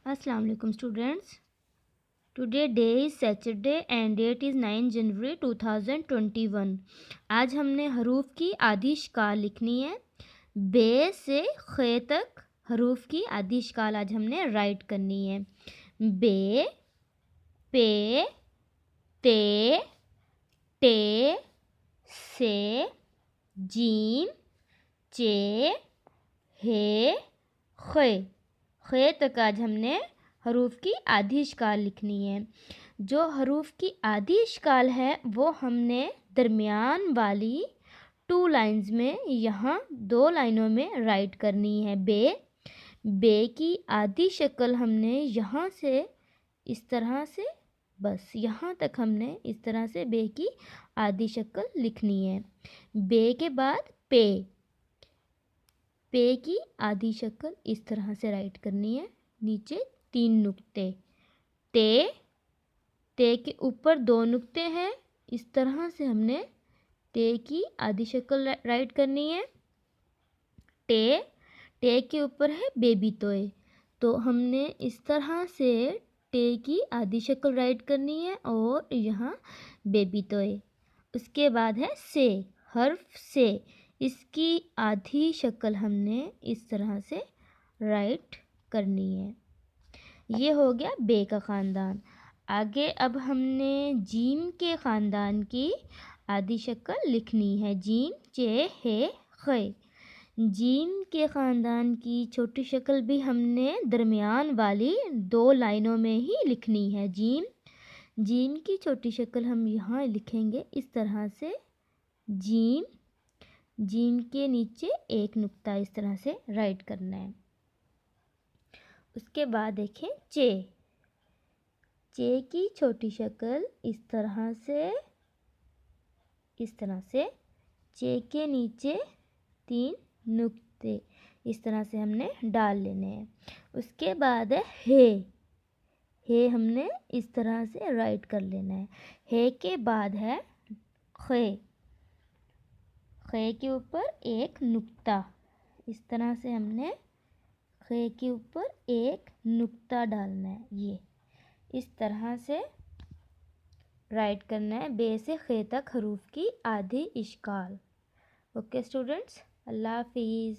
السلام علیکم students. Today day is Saturday and date is 9 January 2021. آج ہم نے حروف کی آدھی اشکال لکھنی ہے. بے سے خ تک حروف کی آدھی اشکال آج ہم نے رائٹ کرنی ہے. بے، پے، تے، ٹے، سے، جیم، چے، ہے، خے. خے تک آج ہم نے حروف کی آدھی اشکال لکھنی ہے. جو حروف کی آدھی اشکال ہے وہ ہم نے درمیان والی 2 لائنز میں یہاں 2 لائنوں میں رائٹ کرنی ہے. بے کی آدھی شکل ہم نے یہاں سے اس طرح سے، بس یہاں تک ہم نے اس طرح سے بے کی آدھی شکل لکھنی ہے. بے کے بعد پے کی آدھی شکل اس طرح سے رائٹ کرنی ہے. نیچے 3 نقطے. تے کے اوپر 2 نقطے ہیں. اس طرح سے ہم نے تے کی آدھی شکل رائٹ کرنی ہے. ٹے کے اوپر ہے بیبی توئے، تو ہم نے اس طرح سے ٹے کی آدھی شکل رائٹ کرنی ہے اور یہاں بیبی توئے. اس کے بعد ہے سے، حرف سے. اس کی آدھی شکل ہم نے اس طرح سے رائٹ کرنی ہے. یہ ہو گیا بے کا خاندان. آگے اب ہم نے جیم کے خاندان کی آدھی شکل لکھنی ہے. جیم، چے، ہے، خے. جیم کے خاندان کی چھوٹی شکل بھی ہم نے درمیان والی 2 لائنوں میں ہی لکھنی ہے. جیم کی چھوٹی شکل ہم یہاں لکھیں گے اس طرح سے. جیم کے نیچے 1 نقطہ اس طرح سے رائٹ کرنا ہے. اس کے بعد دیکھیں چے کی چھوٹی شکل اس طرح سے چے کے نیچے 3 نقطے اس طرح سے ہم نے ڈال لینے ہیں. اس کے بعد ہے ہم نے اس طرح سے رائٹ کر لینا ہے. ہے کے بعد ہے خے کے اوپر 1 نقطہ اس طرح سے ہم نے خے کے اوپر 1 نقطہ ڈالنا ہے. یہ اس طرح سے رائٹ کرنا ہے بے سے خے تک حروف کی آدھی اشکال. اوکے اسٹوڈنٹس، اللہ حافظ.